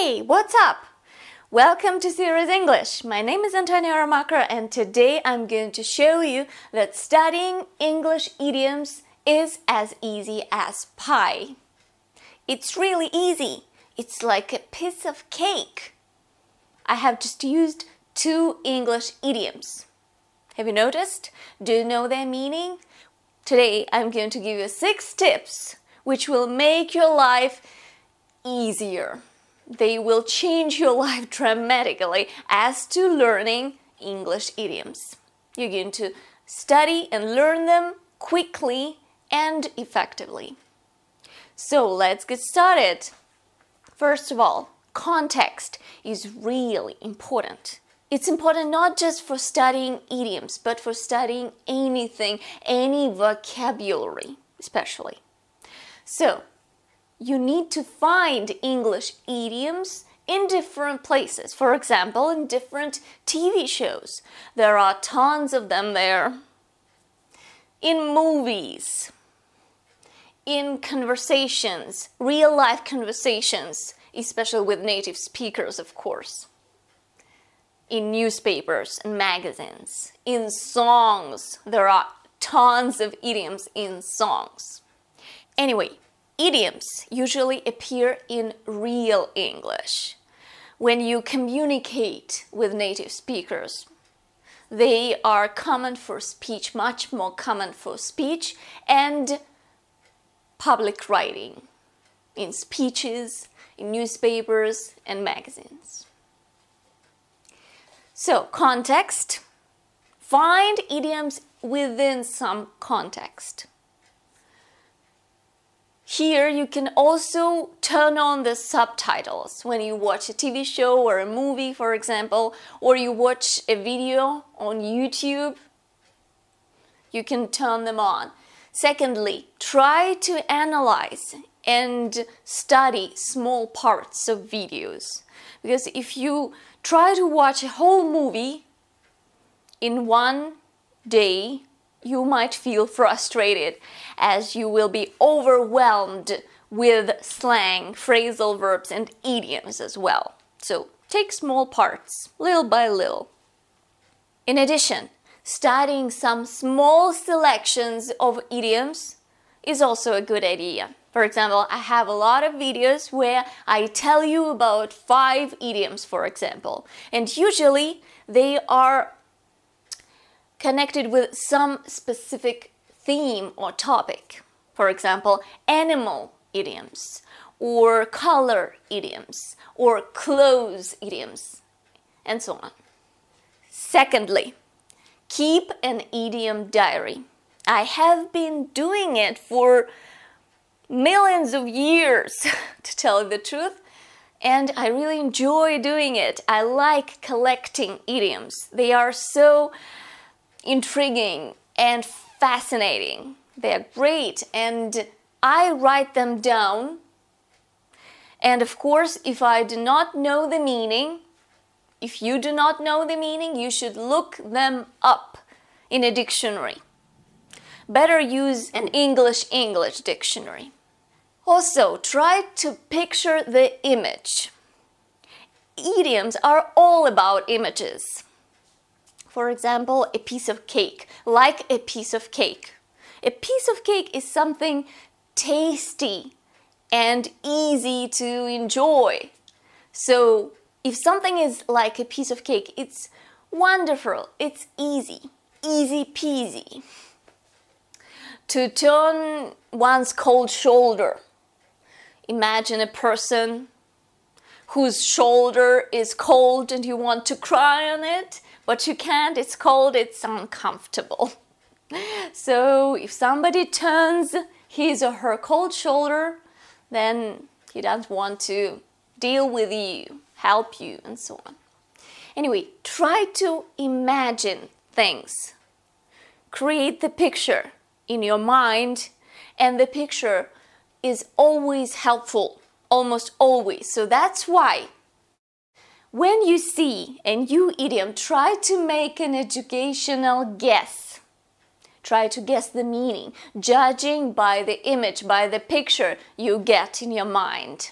Hey, what's up? Welcome to Series English. My name is Antonia and today I'm going to show you that studying English idioms is as easy as pie. It's really easy. It's like a piece of cake. I have just used 2 English idioms. Have you noticed? Do you know their meaning? Today I'm going to give you 6 tips which will make your life easier. They will change your life dramatically as to learning English idioms. You're going to study and learn them quickly and effectively. So let's get started. First of all, context is really important. It's important not just for studying idioms, but for studying anything, any vocabulary especially. So, you need to find English idioms in different places. For example, in different TV shows. There are tons of them there. In movies, in conversations, real-life conversations, especially with native speakers, of course. In newspapers and magazines, in songs. There are tons of idioms in songs. Anyway, idioms usually appear in real English. When you communicate with native speakers, they are common for speech, much more common for speech and public writing, in speeches, in newspapers and magazines. So, context. Find idioms within some context. Here you can also turn on the subtitles when you watch a TV show or a movie, for example, or you watch a video on YouTube. You can turn them on. Secondly, try to analyze and study small parts of videos. Because if you try to watch a whole movie in one day, you might feel frustrated as you will be overwhelmed with slang, phrasal verbs and idioms as well. So take small parts, little by little. In addition, studying some small selections of idioms is also a good idea. For example, I have a lot of videos where I tell you about 5 idioms, for example, and usually they are connected with some specific theme or topic. For example, animal idioms, or color idioms, or clothes idioms, and so on. Secondly, keep an idiom diary. I have been doing it for millions of years, to tell you the truth, and I really enjoy doing it. I like collecting idioms. They are so intriguing and fascinating. They are great and I write them down. And of course, if I do not know the meaning, if you do not know the meaning, you should look them up in a dictionary. Better use an English dictionary. Also, try to picture the image. Idioms are all about images. For example, a piece of cake, like a piece of cake. A piece of cake is something tasty and easy to enjoy. So, if something is like a piece of cake, it's wonderful, it's easy, easy peasy. To turn one's cold shoulder. Imagine a person whose shoulder is cold and you want to cry on it. But you can't, it's cold, it's uncomfortable. So if somebody turns his or her cold shoulder, then he doesn't want to deal with you, help you, and so on. Anyway, try to imagine things. Create the picture in your mind, and the picture is always helpful, almost always. So that's why when you see a new idiom, try to make an educational guess. Try to guess the meaning, judging by the image, by the picture you get in your mind.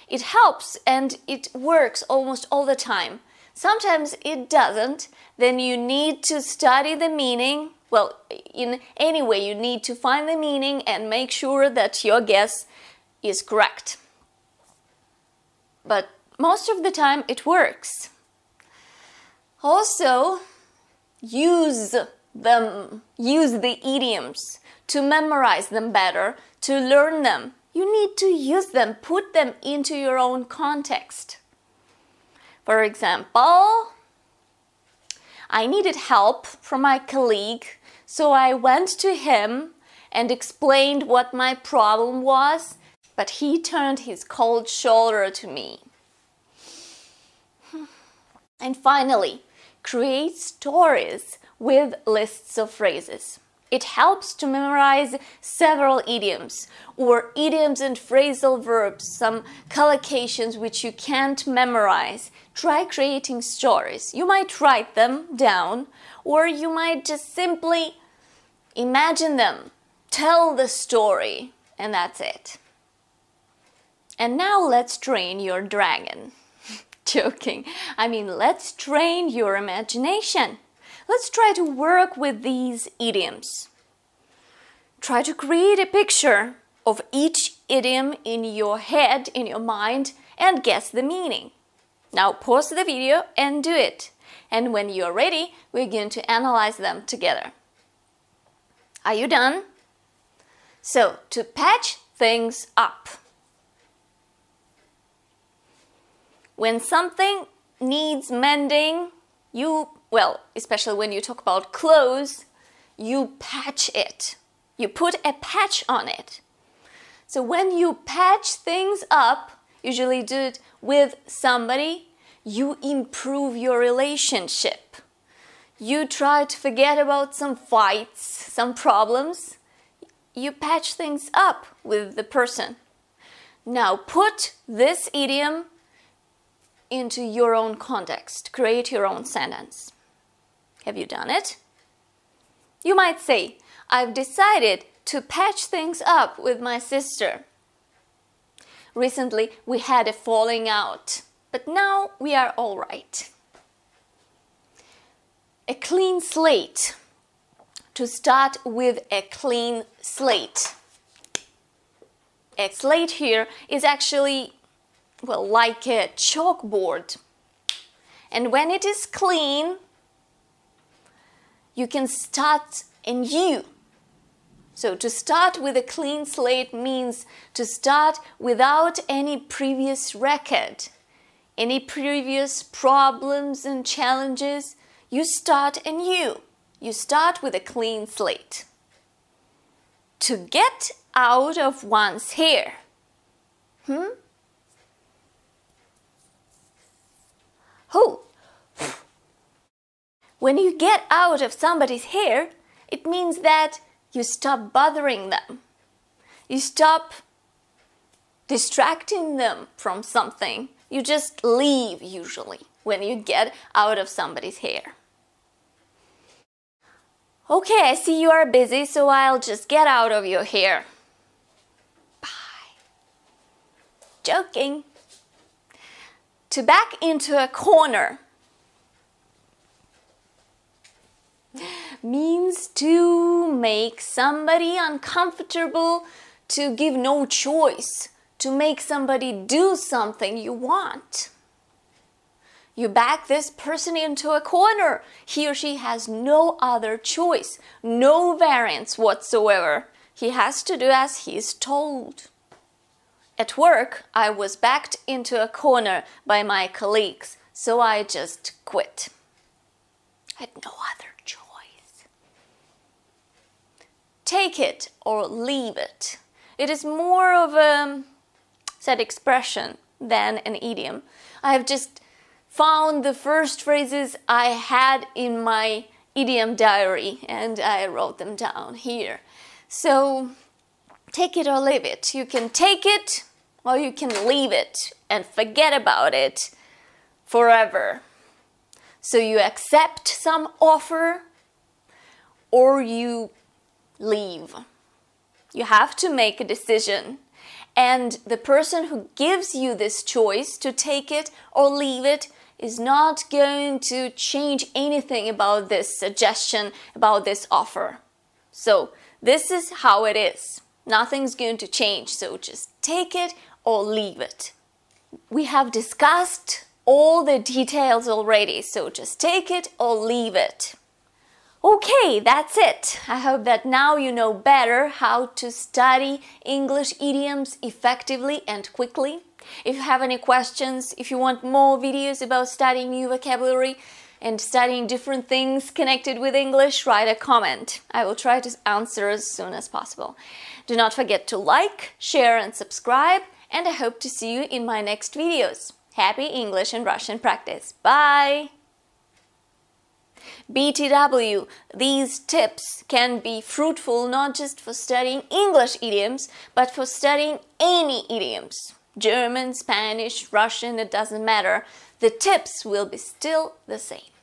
It helps and it works almost all the time. Sometimes it doesn't, then you need to study the meaning. Well, in any way, you need to find the meaning and make sure that your guess is correct. But most of the time it works. Also, use them. Use the idioms to memorize them better, to learn them. You need to use them, put them into your own context. For example, I needed help from my colleague, so I went to him and explained what my problem was, but he turned his cold shoulder to me. And finally, create stories with lists of phrases. It helps to memorize several idioms or idioms and phrasal verbs, some collocations which you can't memorize. Try creating stories. You might write them down or you might just simply imagine them, tell the story, and that's it. And now let's train your dragon. Joking. I mean, let's train your imagination. Let's try to work with these idioms. Try to create a picture of each idiom in your head, in your mind, and guess the meaning. Now pause the video and do it. And when you're ready, we're going to analyze them together. Are you done? So, to patch things up. When something needs mending, especially when you talk about clothes, you patch it. You put a patch on it. So when you patch things up, usually do it with somebody, you improve your relationship. You try to forget about some fights, some problems. You patch things up with the person. Now put this idiom into your own context. Create your own sentence. Have you done it? You might say, I've decided to patch things up with my sister. Recently, we had a falling out, but now we are all right. A clean slate. To start with a clean slate. A slate here is actually like a chalkboard. And when it is clean, you can start anew. So to start with a clean slate means to start without any previous record, any previous problems and challenges. You start anew. You start with a clean slate. To get out of one's hair. When you get out of somebody's hair, it means that you stop bothering them. You stop distracting them from something. You just leave, usually, when you get out of somebody's hair. Okay, I see you are busy, so I'll just get out of your hair. Bye. Joking. To back into a corner means to make somebody uncomfortable, to give no choice, to make somebody do something you want. You back this person into a corner. He or she has no other choice, no variance whatsoever. He has to do as he's told. At work, I was backed into a corner by my colleagues, so I just quit. I had no other choice. Take it or leave it. It is more of a set expression than an idiom. I have just found the first phrases I had in my idiom diary and I wrote them down here. So take it or leave it. You can take it or you can leave it and forget about it forever. So you accept some offer or you leave. You have to make a decision. And the person who gives you this choice to take it or leave it is not going to change anything about this suggestion, about this offer. So this is how it is. Nothing's going to change, so just take it or leave it. We have discussed all the details already, so just take it or leave it. Okay, that's it. I hope that now you know better how to study English idioms effectively and quickly. If you have any questions, if you want more videos about studying new vocabulary and studying different things connected with English, write a comment. I will try to answer as soon as possible. Do not forget to like, share and subscribe, and I hope to see you in my next videos. Happy English and Russian practice. Bye! BTW, these tips can be fruitful not just for studying English idioms, but for studying any idioms. German, Spanish, Russian, it doesn't matter. The tips will be still the same.